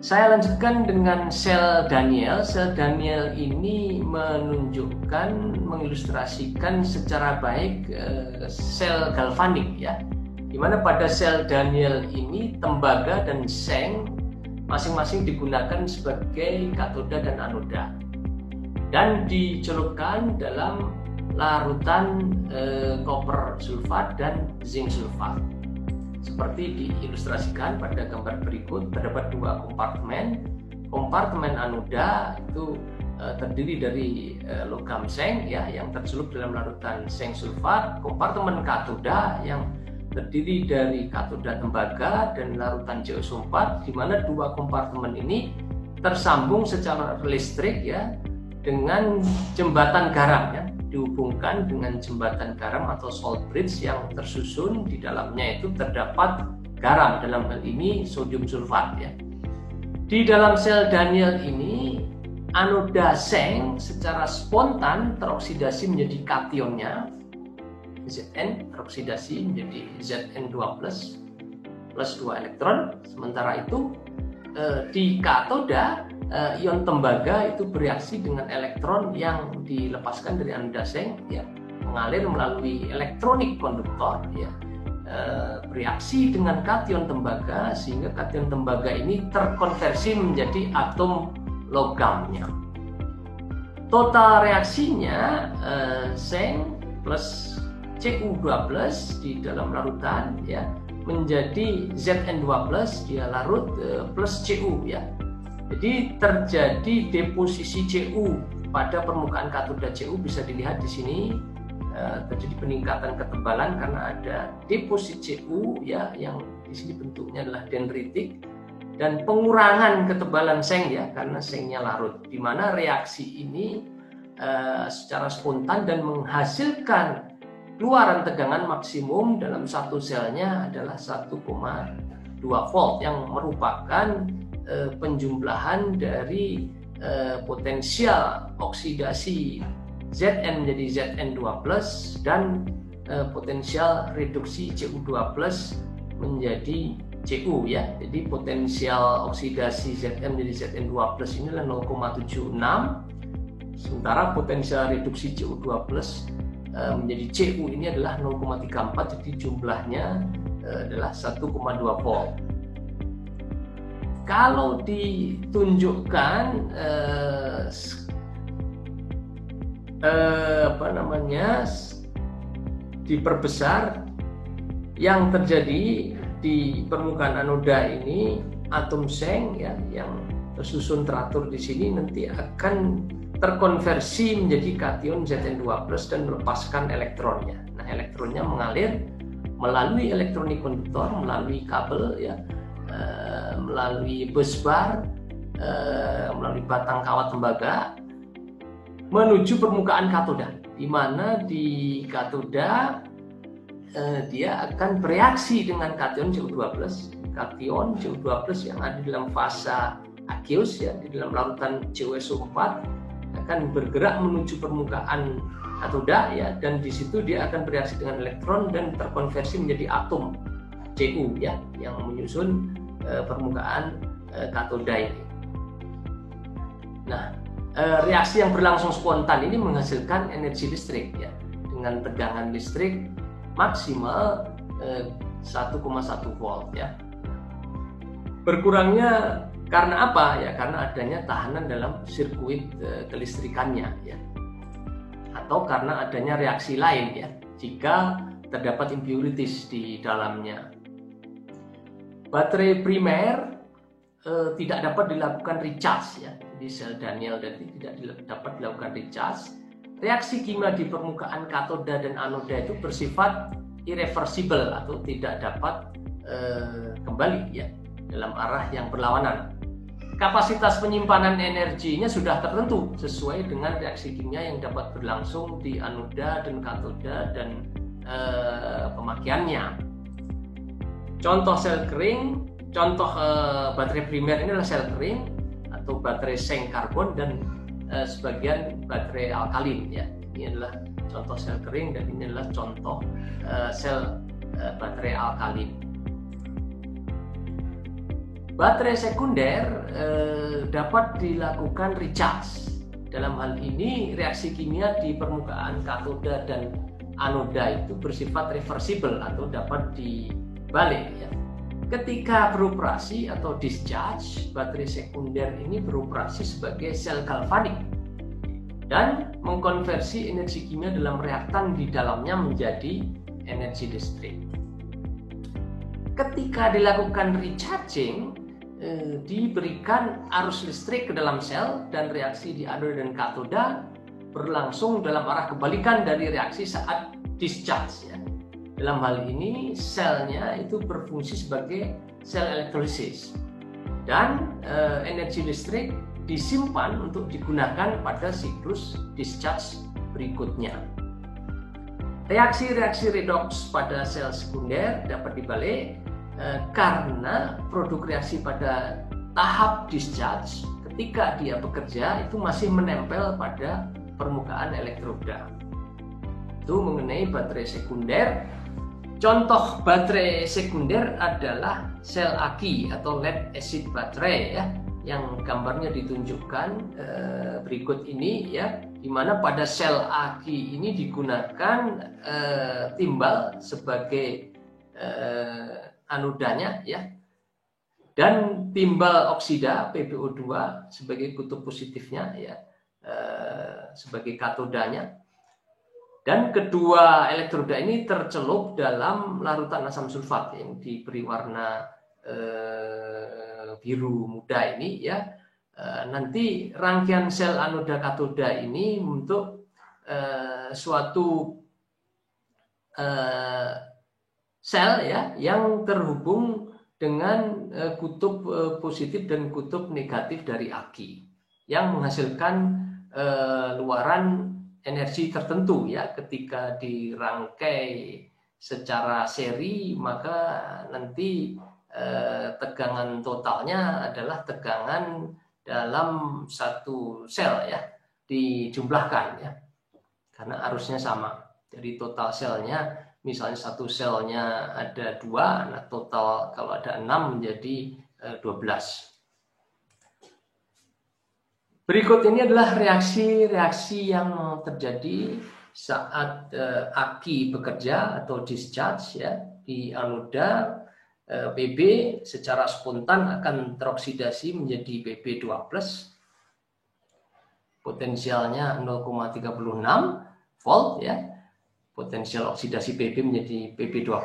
Saya lanjutkan dengan sel Daniell. Sel Daniell ini mengilustrasikan secara baik sel galvanik ya. Dimana pada sel Daniell ini tembaga dan seng masing-masing digunakan sebagai katoda dan anoda dan dicelupkan dalam larutan koper sulfat dan zinc sulfat. Seperti diilustrasikan pada gambar berikut, terdapat dua kompartemen. Kompartemen anoda itu terdiri dari logam seng ya yang tercelup dalam larutan seng sulfat. Kompartemen katoda yang terdiri dari katoda tembaga dan larutan CO4, di mana dua kompartemen ini tersambung secara listrik ya dengan jembatan garam ya, dihubungkan dengan jembatan garam atau salt bridge yang tersusun di dalamnya itu terdapat garam, dalam hal ini sodium sulfat ya. Di dalam sel Daniell ini anoda seng secara spontan teroksidasi menjadi kationnya Zn, teroksidasi menjadi Zn2+ plus 2 elektron. Sementara itu di katoda ion tembaga itu bereaksi dengan elektron yang dilepaskan dari anoda seng ya, mengalir melalui elektronik konduktor ya, bereaksi dengan kation tembaga sehingga kation tembaga ini terkonversi menjadi atom logamnya. Total reaksinya seng plus Cu2+ di dalam larutan ya menjadi Zn2+, dia larut plus Cu ya. Jadi terjadi deposisi Cu pada permukaan katoda. Cu bisa dilihat di sini terjadi peningkatan ketebalan karena ada deposit Cu ya, yang di sini bentuknya adalah dendritik, dan pengurangan ketebalan seng ya karena sengnya larut, di mana reaksi ini secara spontan dan menghasilkan keluaran tegangan maksimum dalam satu selnya adalah 1,2 volt yang merupakan penjumlahan dari potensial oksidasi Zn menjadi Zn2+ dan potensial reduksi Cu2+ menjadi Cu ya. Jadi potensial oksidasi Zn menjadi Zn2+ ini adalah 0,76, sementara potensial reduksi Cu2+ menjadi Cu ini adalah 0,34, jadi jumlahnya adalah 1,2 volt. Kalau ditunjukkan diperbesar, yang terjadi di permukaan anoda ini atom seng ya yang tersusun teratur di sini nanti akan terkonversi menjadi kation Zn2+ dan melepaskan elektronnya. Nah, elektronnya mengalir melalui elektronik konduktor, melalui kabel ya, melalui busbar, melalui batang kawat tembaga menuju permukaan katoda, di mana di katoda dia akan bereaksi dengan kation Cu2+. Kation Cu2+ yang ada di dalam fasa aqueous ya, di dalam larutan CuSO4 akan bergerak menuju permukaan katoda ya, dan di situ dia akan bereaksi dengan elektron dan terkonversi menjadi atom Cu ya yang menyusun permukaan katoda ini. Nah, reaksi yang berlangsung spontan ini menghasilkan energi listrik ya dengan tegangan listrik maksimal 1,1 volt ya. Berkurangnya karena apa ya? Karena adanya tahanan dalam sirkuit kelistrikannya ya, atau karena adanya reaksi lain ya jika terdapat impurities di dalamnya. Baterai primer tidak dapat dilakukan recharge ya, jadi sel Daniell tadi tidak dapat dilakukan recharge. Reaksi kimia di permukaan katoda dan anoda itu bersifat irreversible atau tidak dapat kembali ya dalam arah yang berlawanan. Kapasitas penyimpanan energinya sudah tertentu sesuai dengan reaksi kimia yang dapat berlangsung di anoda dan katoda dan pemakaiannya. Contoh sel kering, contoh baterai primer ini adalah sel kering atau baterai seng karbon dan sebagian baterai alkalin ya. Ini adalah contoh sel kering dan ini adalah contoh sel baterai alkalin. Baterai sekunder dapat dilakukan recharge. Dalam hal ini reaksi kimia di permukaan katoda dan anoda itu bersifat reversible atau dapat dibalik ya. Ketika beroperasi atau discharge, baterai sekunder ini beroperasi sebagai sel galvanik dan mengkonversi energi kimia dalam reaktan di dalamnya menjadi energi listrik. Ketika dilakukan recharging, diberikan arus listrik ke dalam sel dan reaksi di anoda dan katoda berlangsung dalam arah kebalikan dari reaksi saat discharge ya. Dalam hal ini selnya itu berfungsi sebagai sel elektrolisis dan energi listrik disimpan untuk digunakan pada siklus discharge berikutnya. Reaksi-reaksi redoks pada sel sekunder dapat dibalik karena produk reaksi pada tahap discharge ketika dia bekerja itu masih menempel pada permukaan elektroda. Itu mengenai baterai sekunder. Contoh baterai sekunder adalah sel aki atau lead acid baterai ya, yang gambarnya ditunjukkan berikut ini ya, di mana pada sel aki ini digunakan timbal sebagai anodanya ya, dan timbal oksida PbO2 sebagai kutub positifnya ya, sebagai katodanya, dan kedua elektroda ini tercelup dalam larutan asam sulfat yang diberi warna biru muda ini ya. Nanti rangkaian sel anoda katoda ini membentuk suatu sel ya yang terhubung dengan kutub positif dan kutub negatif dari aki yang menghasilkan luaran energi tertentu ya. Ketika dirangkai secara seri maka nanti tegangan totalnya adalah tegangan dalam satu sel ya, dijumlahkan ya, karena arusnya sama. Jadi total selnya, misalnya satu selnya ada 2, nah total kalau ada 6 menjadi 12. Berikut ini adalah reaksi-reaksi yang terjadi saat aki bekerja atau discharge ya. Di anoda Pb secara spontan akan teroksidasi menjadi Pb2+, potensialnya 0,36 volt ya. Potensial oksidasi Pb menjadi Pb2+.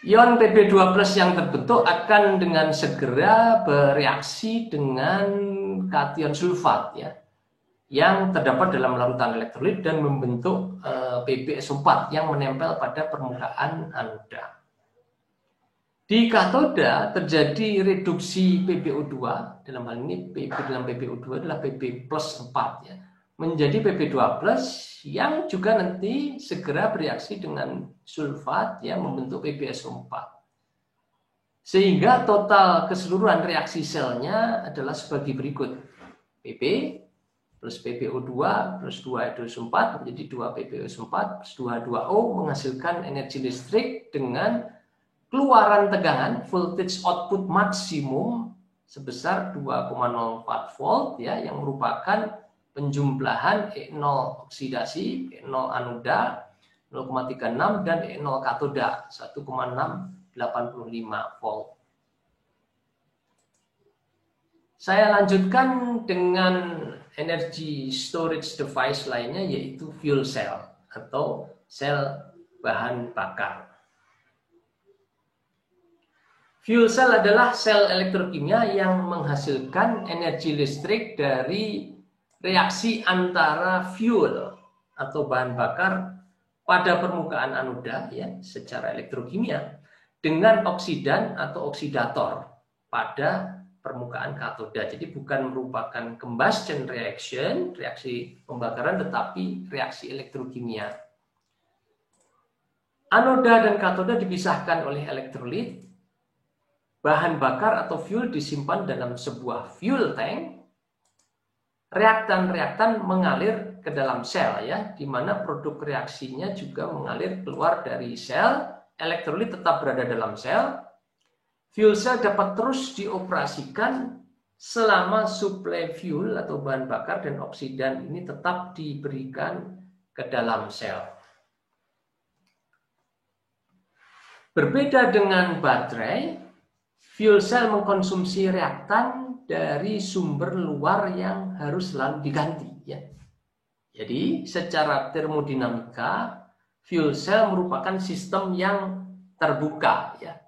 Ion Pb2+ yang terbentuk akan dengan segera bereaksi dengan kation sulfat ya, yang terdapat dalam larutan elektrolit dan membentuk PbSO4 yang menempel pada permukaan anoda. Di katoda terjadi reduksi PbO2, dalam hal ini Pb dalam PbO2 adalah Pb+4 ya, menjadi Pb2+ yang juga nanti segera bereaksi dengan sulfat yang membentuk PbSO4. Sehingga total keseluruhan reaksi selnya adalah sebagai berikut. Pb plus PbO2 plus 2H2SO4 menjadi 2 PbSO4 plus 2H2O menghasilkan energi listrik dengan keluaran tegangan voltage output maksimum sebesar 2,04 volt ya, yang merupakan penjumlahan E0 oksidasi, E0 anoda 0,36 dan E0 katoda 1,685 volt. Saya lanjutkan dengan energy storage device lainnya, yaitu fuel cell atau sel bahan bakar. Fuel cell adalah sel elektrokimia yang menghasilkan energi listrik dari reaksi antara fuel atau bahan bakar pada permukaan anoda ya, secara elektrokimia dengan oksidan atau oksidator pada permukaan katoda. Jadi bukan merupakan combustion reaction, reaksi pembakaran, tetapi reaksi elektrokimia. Anoda dan katoda dipisahkan oleh elektrolit. Bahan bakar atau fuel disimpan dalam sebuah fuel tank. Reaktan-reaktan mengalir ke dalam sel ya, di mana produk reaksinya juga mengalir keluar dari sel. Elektrolit tetap berada dalam sel. fuel cell dapat terus dioperasikan selama suplai fuel atau bahan bakar dan oksidan ini tetap diberikan ke dalam sel. Berbeda dengan baterai, fuel cell mengkonsumsi reaktan dari sumber luar yang harus selalu diganti. Ya. Jadi secara termodinamika, fuel cell merupakan sistem yang terbuka. Ya.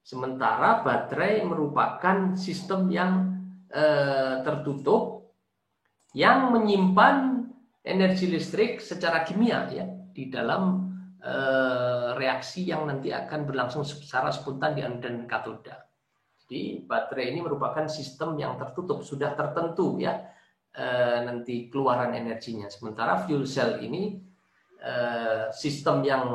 Sementara baterai merupakan sistem yang tertutup yang menyimpan energi listrik secara kimia ya di dalam reaksi yang nanti akan berlangsung secara spontan di anoda dan katoda. Jadi baterai ini merupakan sistem yang tertutup, sudah tertentu ya nanti keluaran energinya. Sementara fuel cell ini sistem yang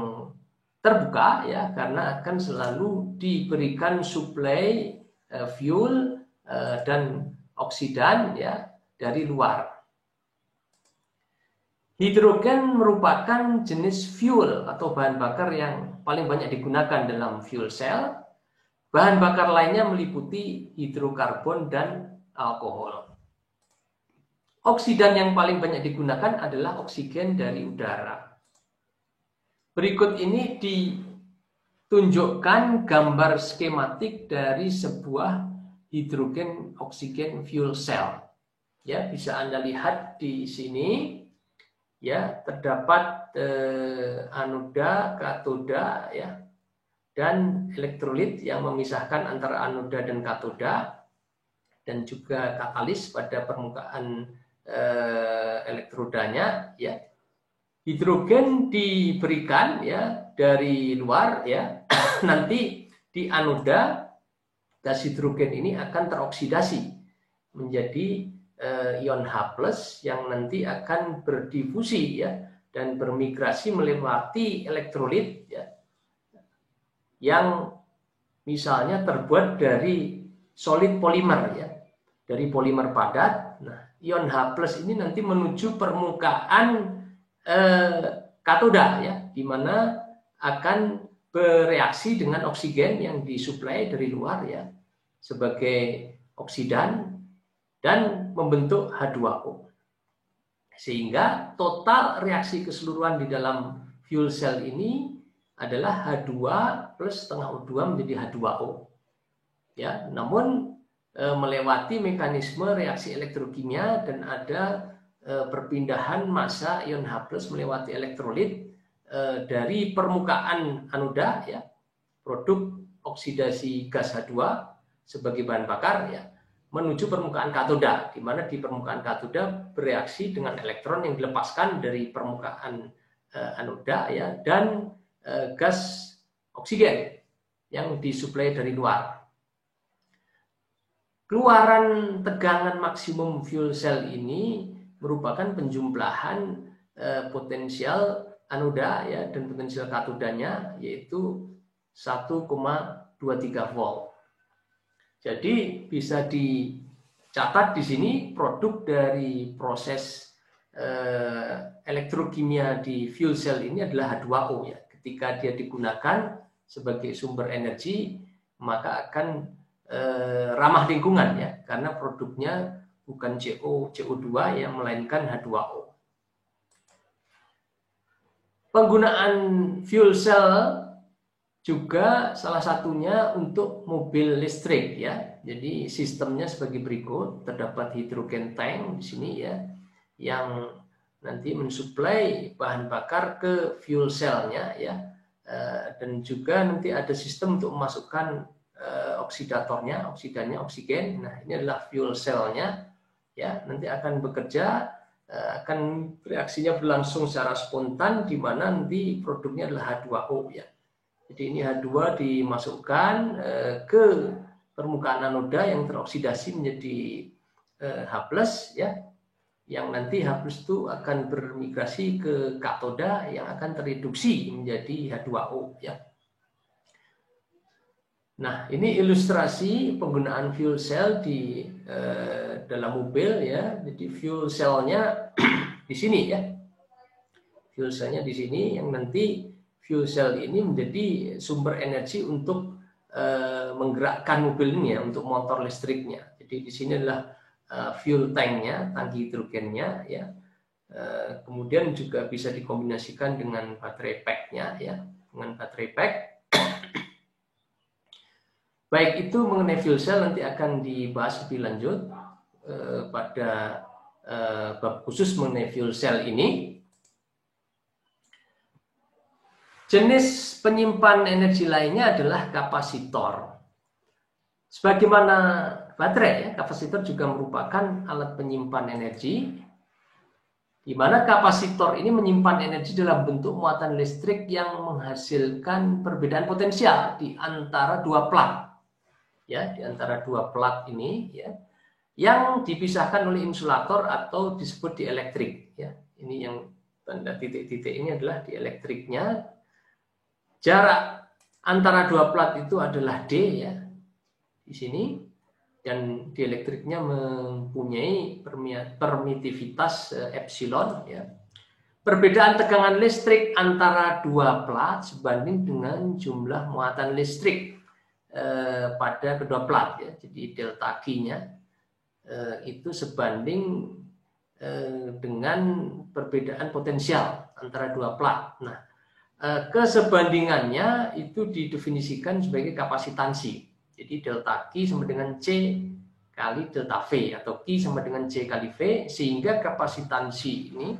terbuka ya karena akan selalu diberikan suplai fuel dan oksidan ya dari luar. Hidrogen merupakan jenis fuel atau bahan bakar yang paling banyak digunakan dalam fuel cell. Bahan bakar lainnya meliputi hidrokarbon dan alkohol. Oksidan yang paling banyak digunakan adalah oksigen dari udara. Berikut ini ditunjukkan gambar skematik dari sebuah hidrogen oksigen fuel cell. Ya, bisa Anda lihat di sini. Ya, terdapat anoda, katoda ya. Dan elektrolit yang memisahkan antara anoda dan katoda dan juga katalis pada permukaan elektrodanya ya. Hidrogen diberikan ya dari luar ya. Nanti di anoda gas hidrogen ini akan teroksidasi menjadi ion H+ yang nanti akan berdifusi ya dan bermigrasi melewati elektrolit ya yang misalnya terbuat dari solid polimer ya, dari polimer padat. Nah, ion H+ ini nanti menuju permukaan katoda ya, di mana akan bereaksi dengan oksigen yang disuplai dari luar ya sebagai oksidan dan membentuk H2O. Sehingga total reaksi keseluruhan di dalam fuel cell ini adalah H2 plus setengah O2 menjadi H2O. Ya, namun melewati mekanisme reaksi elektrokimia dan ada perpindahan massa ion H+ melewati elektrolit dari permukaan anoda ya, produk oksidasi gas H2 sebagai bahan bakar ya, menuju permukaan katoda, di mana di permukaan katoda bereaksi dengan elektron yang dilepaskan dari permukaan anoda ya dan gas oksigen yang disuplai dari luar. Keluaran tegangan maksimum fuel cell ini merupakan penjumlahan potensial anoda ya dan potensial katodanya yaitu 1,23 volt. Jadi bisa dicatat di sini produk dari proses elektrokimia di fuel cell ini adalah H2O ya. Ketika dia digunakan sebagai sumber energi maka akan ramah lingkungan ya karena produknya bukan CO2 ya melainkan H2O. Penggunaan fuel cell juga salah satunya untuk mobil listrik ya. Jadi sistemnya sebagai berikut, terdapat hidrogen tank di sini ya yang nanti mensuplai bahan bakar ke fuel cell-nya ya. Dan juga nanti ada sistem untuk memasukkan oksidatornya, oksidannya oksigen. Nah, ini adalah fuel cell-nya ya. Nanti akan bekerja akan reaksinya berlangsung secara spontan di mana nanti produknya adalah H2O ya. Jadi ini H2 dimasukkan ke permukaan anoda yang teroksidasi menjadi H+ ya. Yang nanti H+ itu akan bermigrasi ke katoda yang akan tereduksi menjadi H2O ya. Nah, ini ilustrasi penggunaan fuel cell di dalam mobil ya. Jadi fuel cell-nya di sini ya. Fuel cell-nya di sini yang nanti fuel cell ini menjadi sumber energi untuk menggerakkan mobil ini ya, untuk motor listriknya. Jadi di sini adalah fuel tanknya, tangki hidrogennya ya. Kemudian juga bisa dikombinasikan dengan baterai packnya ya, dengan baterai pack. Baik, itu mengenai fuel cell nanti akan dibahas lebih lanjut pada bab khusus mengenai fuel cell ini. Jenis penyimpan energi lainnya adalah kapasitor. Sebagaimana baterai, ya, kapasitor juga merupakan alat penyimpan energi, di mana kapasitor ini menyimpan energi dalam bentuk muatan listrik yang menghasilkan perbedaan potensial di antara dua plat. Ya, di antara dua plat ini ya, yang dipisahkan oleh insulator atau disebut dielektrik ya. Ini yang tanda titik-titik ini adalah dielektriknya. Jarak antara dua plat itu adalah D ya, di sini, dan dielektriknya mempunyai permitivitas epsilon ya. Perbedaan tegangan listrik antara dua plat sebanding dengan jumlah muatan listrik pada kedua plat ya. Jadi delta Q-nya itu sebanding dengan perbedaan potensial antara dua plat. Nah, kesebandingannya itu didefinisikan sebagai kapasitansi. Jadi delta Q sama dengan C kali delta V, atau Q sama dengan C kali V, sehingga kapasitansi ini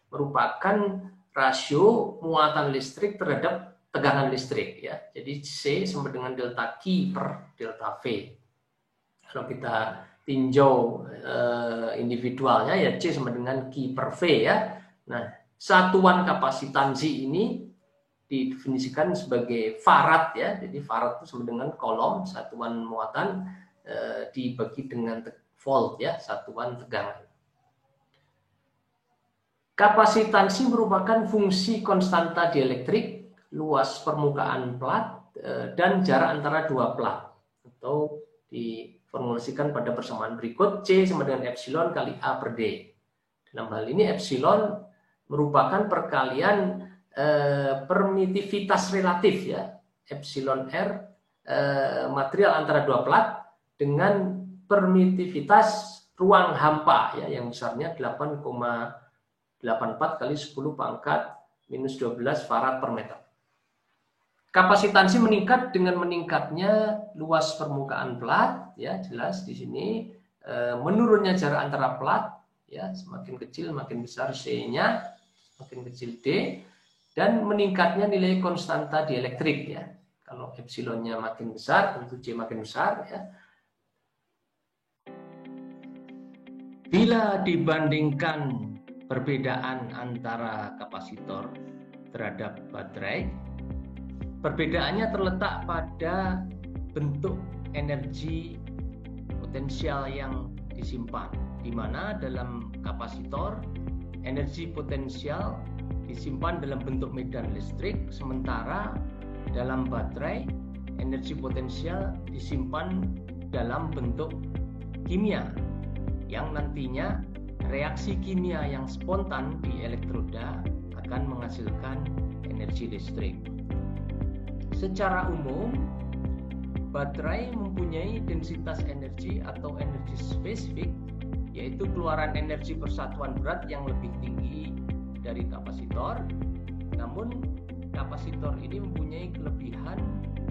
merupakan rasio muatan listrik terhadap tegangan listrik ya. Jadi C sama dengan delta Q per delta V. Kalau kita tinjau individualnya ya, C sama dengan Q per V ya. Nah, satuan kapasitansi ini didefinisikan sebagai farad ya. Jadi farad itu sama dengan kolom, satuan muatan dibagi dengan volt ya, satuan tegangan. Kapasitansi merupakan fungsi konstanta dielektrik, luas permukaan plat, dan jarak antara dua plat, atau diformulasikan pada persamaan berikut: C sama dengan epsilon kali A per D. Dalam hal ini epsilon merupakan perkalian permitivitas relatif ya, epsilon R material antara dua plat dengan permitivitas ruang hampa ya, yang besarnya 8,84 kali 10 pangkat minus 12 farad per meter. Kapasitansi meningkat dengan meningkatnya luas permukaan plat ya, jelas di sini. Menurunnya jarak antara plat ya, semakin kecil makin besar C-nya, makin kecil D, dan meningkatnya nilai konstanta dielektrik ya. Kalau epsilonnya makin besar, tentu C makin besar ya. Bila dibandingkan perbedaan antara kapasitor terhadap baterai, perbedaannya terletak pada bentuk energi potensial yang disimpan, di mana dalam kapasitor energi potensial disimpan dalam bentuk medan listrik, sementara dalam baterai energi potensial disimpan dalam bentuk kimia, yang nantinya reaksi kimia yang spontan di elektroda akan menghasilkan energi listrik. Secara umum, baterai mempunyai densitas energi atau energi spesifik, yaitu keluaran energi persatuan berat yang lebih tinggi dari kapasitor. Namun, kapasitor ini mempunyai kelebihan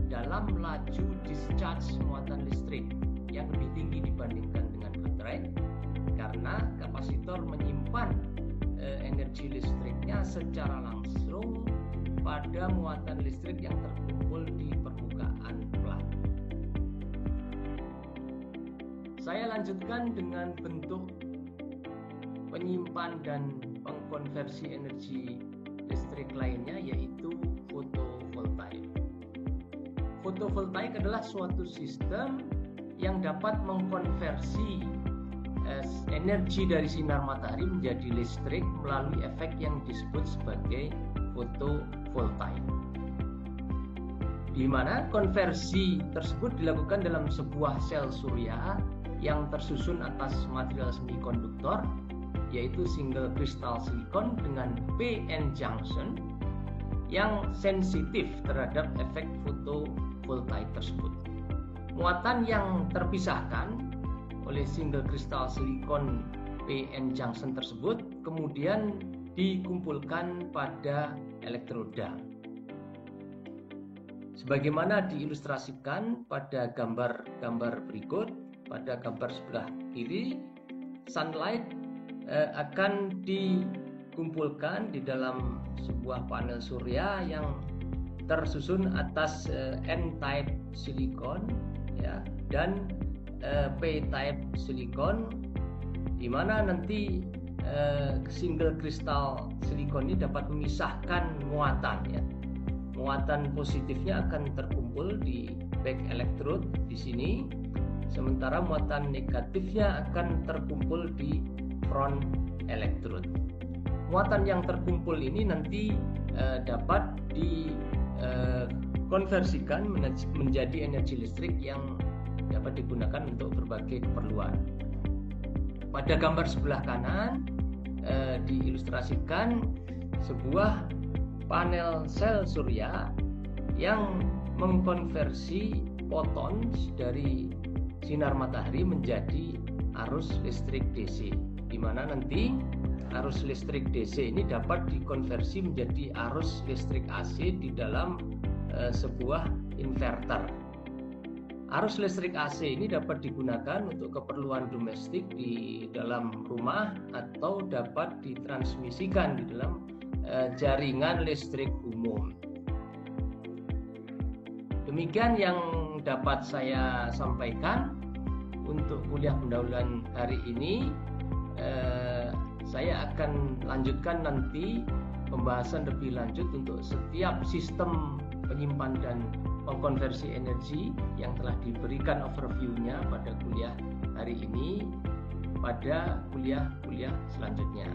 dalam laju discharge muatan listrik yang lebih tinggi dibandingkan dengan baterai, karena kapasitor menyimpan energi listriknya secara langsung pada muatan listrik yang terkumpul di permukaan plat. Saya lanjutkan dengan bentuk penyimpan dan pengkonversi energi listrik lainnya, yaitu fotovoltaik. Fotovoltaik adalah suatu sistem yang dapat mengkonversi energi dari sinar matahari menjadi listrik melalui efek yang disebut sebagai fotovoltaik, di mana konversi tersebut dilakukan dalam sebuah sel surya yang tersusun atas material semikonduktor, yaitu single crystal silicon dengan PN junction yang sensitif terhadap efek multiple type tersebut. Muatan yang terpisahkan oleh single crystal silicon PN junction tersebut kemudian dikumpulkan pada elektroda. Sebagaimana diilustrasikan pada gambar berikut, pada gambar sebelah kiri, sunlight akan dikumpulkan di dalam sebuah panel surya yang tersusun atas N-type silikon ya, dan P-type silikon, di mana nanti single crystal silikon ini dapat memisahkan muatan ya. Muatan positifnya akan terkumpul di back electrode di sini, sementara muatan negatifnya akan terkumpul di front electrode. Muatan yang terkumpul ini nanti dapat dikonversikan menjadi energi listrik yang dapat digunakan untuk berbagai keperluan. Pada gambar sebelah kanan diilustrasikan sebuah panel sel surya yang mengkonversi foton dari sinar matahari menjadi arus listrik DC, di mana nanti arus listrik DC ini dapat dikonversi menjadi arus listrik AC di dalam sebuah inverter. Arus listrik AC ini dapat digunakan untuk keperluan domestik di dalam rumah atau dapat ditransmisikan di dalam jaringan listrik umum. Demikian yang dapat saya sampaikan untuk kuliah pendahuluan hari ini. Saya akan lanjutkan nanti pembahasan lebih lanjut untuk setiap sistem penyimpan dan pengkonversi energi yang telah diberikan overview-nya pada kuliah hari ini pada kuliah-kuliah selanjutnya.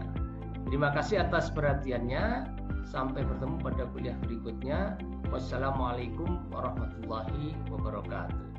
Terima kasih atas perhatiannya. Sampai bertemu pada kuliah berikutnya. Wassalamualaikum warahmatullahi wabarakatuh.